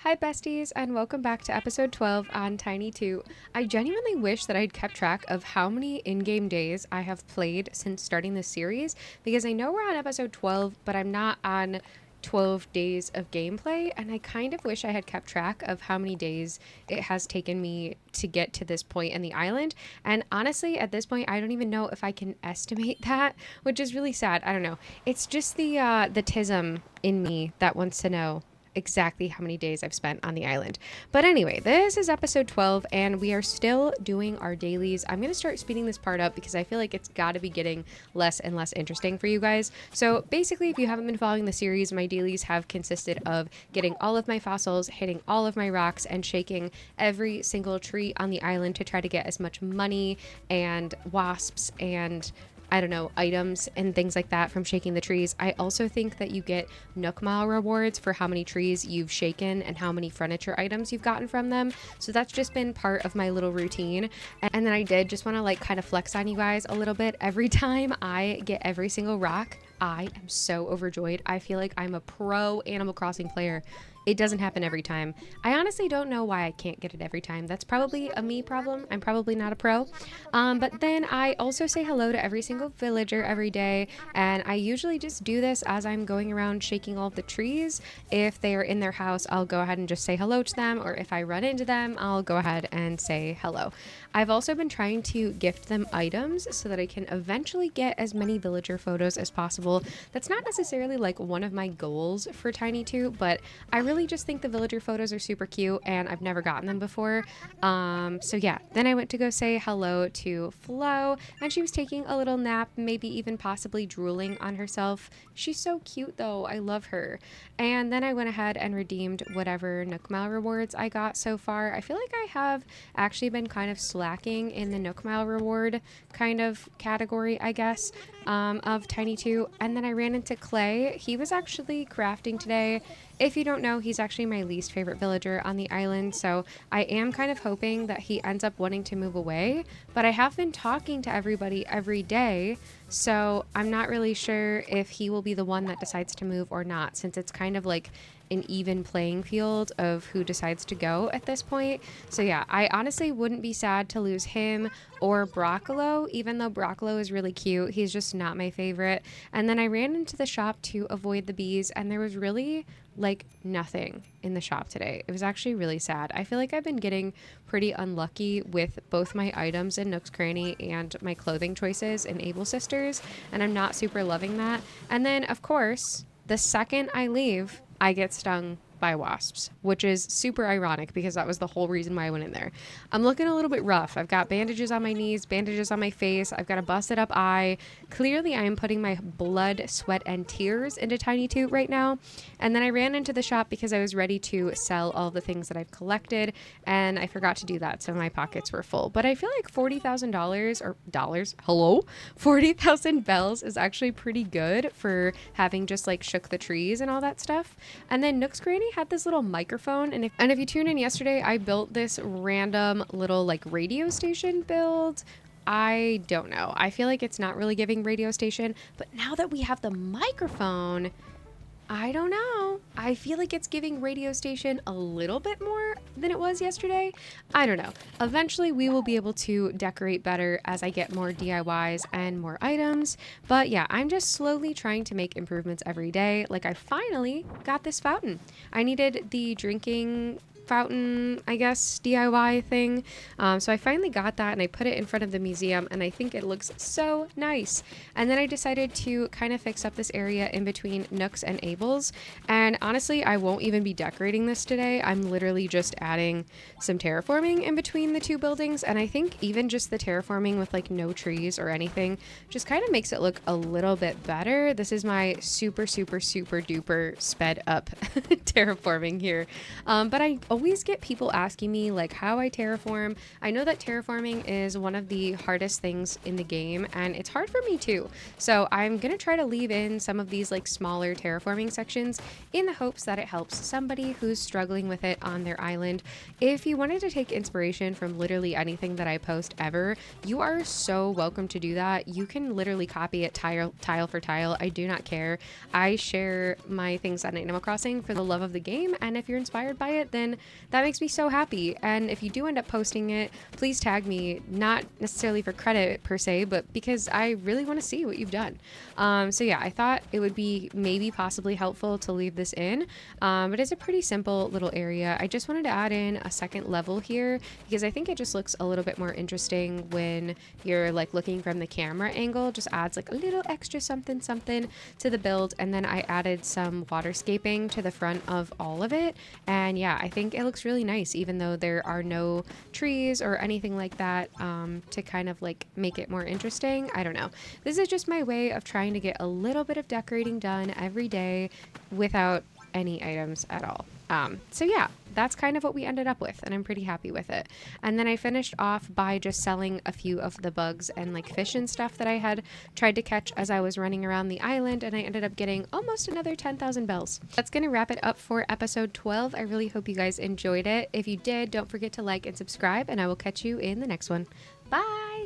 Hi besties, and welcome back to episode 12 on Tiny 2. I genuinely wish that I'd kept track of how many in-game days I have played since starting this series, because I know we're on episode 12, but I'm not on 12 days of gameplay, and I kind of wish I had kept track of how many days it has taken me to get to this point in the island. And honestly, at this point, I don't even know if I can estimate that, which is really sad. I don't know. It's just the tism in me that wants to know exactly how many days I've spent on the island. But anyway, this is episode 12 and we are still doing our dailies. I'm going to start speeding this part up because I feel like it's got to be getting less and less interesting for you guys. So basically, if you haven't been following the series, my dailies have consisted of getting all of my fossils, hitting all of my rocks, and shaking every single tree on the island to try to get as much money and wasps and I don't know, items and things like that from shaking the trees. I also think that you get Nook Mile rewards for how many trees you've shaken and how many furniture items you've gotten from them. So that's just been part of my little routine. And then I did just want to like kind of flex on you guys a little bit. Every time I get every single rock, I am so overjoyed. I feel like I'm a pro Animal Crossing player. It doesn't happen every time. I honestly don't know why I can't get it every time. That's probably a me problem. I'm probably not a pro. But then I also say hello to every single villager every day. And I usually just do this as I'm going around shaking all of the trees. If they are in their house, I'll go ahead and just say hello to them. Or if I run into them, I'll go ahead and say hello. I've also been trying to gift them items so that I can eventually get as many villager photos as possible. That's not necessarily like one of my goals for Tiny 2, but I really just think the villager photos are super cute and I've never gotten them before. So yeah, then I went to go say hello to Flo and she was taking a little nap, maybe even possibly drooling on herself. She's so cute though. I love her. And then I went ahead and redeemed whatever Nook Mile rewards I got so far. I feel like I have actually been kind of slacking in the Nook Mile reward kind of category, I guess, of Tiny 2. And then I ran into Clay. He was actually crafting today. If you don't know, he's actually my least favorite villager on the island, so I am kind of hoping that he ends up wanting to move away, but I have been talking to everybody every day, so I'm not really sure if he will be the one that decides to move or not, since it's kind of like an even playing field of who decides to go at this point. So yeah, I honestly wouldn't be sad to lose him or Broccolo, even though Broccolo is really cute. He's just not my favorite. And then I ran into the shop to avoid the bees, and there was really like nothing in the shop today. It was actually really sad. I feel like I've been getting pretty unlucky with both my items in Nook's Cranny and my clothing choices in Able Sisters, and I'm not super loving that. And then of course, the second I leave, I get stung by wasps, which is super ironic because that was the whole reason why I went in there. I'm looking a little bit rough. I've got bandages on my knees, bandages on my face. I've got a busted up eye. Clearly I am putting my blood, sweat, and tears into Tiny 2 right now. And then I ran into the shop because I was ready to sell all the things that I've collected, and I forgot to do that, so my pockets were full. But I feel like $40,000 or dollars, hello, 40,000 bells is actually pretty good for having just like shook the trees and all that stuff. And then Nook's Granny had this little microphone, and if you tuned in yesterday, I built this random little like radio station build. I don't know. I feel like it's not really giving radio station, but now that we have the microphone, I don't know. I feel like it's giving radio station a little bit more than it was yesterday. I don't know. Eventually we will be able to decorate better as I get more DIYs and more items. But yeah, I'm just slowly trying to make improvements every day. Like I finally got this fountain. I needed the drinking fountain, I guess, DIY thing. So I finally got that and I put it in front of the museum and I think it looks so nice. And then I decided to kind of fix up this area in between Nooks and Abel's. And honestly, I won't even be decorating this today. I'm literally just adding some terraforming in between the two buildings. And I think even just the terraforming with like no trees or anything just kind of makes it look a little bit better. This is my super, super, super duper sped up terraforming here. But I always get people asking me like how I terraform. I know that terraforming is one of the hardest things in the game, and it's hard for me too. So I'm gonna try to leave in some of these like smaller terraforming sections in the hopes that it helps somebody who's struggling with it on their island. If you wanted to take inspiration from literally anything that I post ever, you are so welcome to do that. You can literally copy it tile for tile. I do not care. I share my things on Animal Crossing for the love of the game, and if you're inspired by it, then that makes me so happy. And if you do end up posting it, please tag me, not necessarily for credit per se, but because I really want to see what you've done. So yeah, I thought it would be maybe possibly helpful to leave this in, but it's a pretty simple little area. I just wanted to add in a second level here because I think it just looks a little bit more interesting when you're like looking from the camera angle. Just adds like a little extra something to the build. And then I added some waterscaping to the front of all of it, and yeah, I think it looks really nice even though there are no trees or anything like that to kind of like make it more interesting. I don't know, this is just my way of trying to get a little bit of decorating done every day without any items at all. So yeah, that's kind of what we ended up with, and I'm pretty happy with it. And then I finished off by just selling a few of the bugs and like fish and stuff that I had tried to catch as I was running around the island, and I ended up getting almost another 10,000 bells. That's gonna wrap it up for episode 12. I really hope you guys enjoyed it. If you did, don't forget to like and subscribe, and I will catch you in the next one. Bye!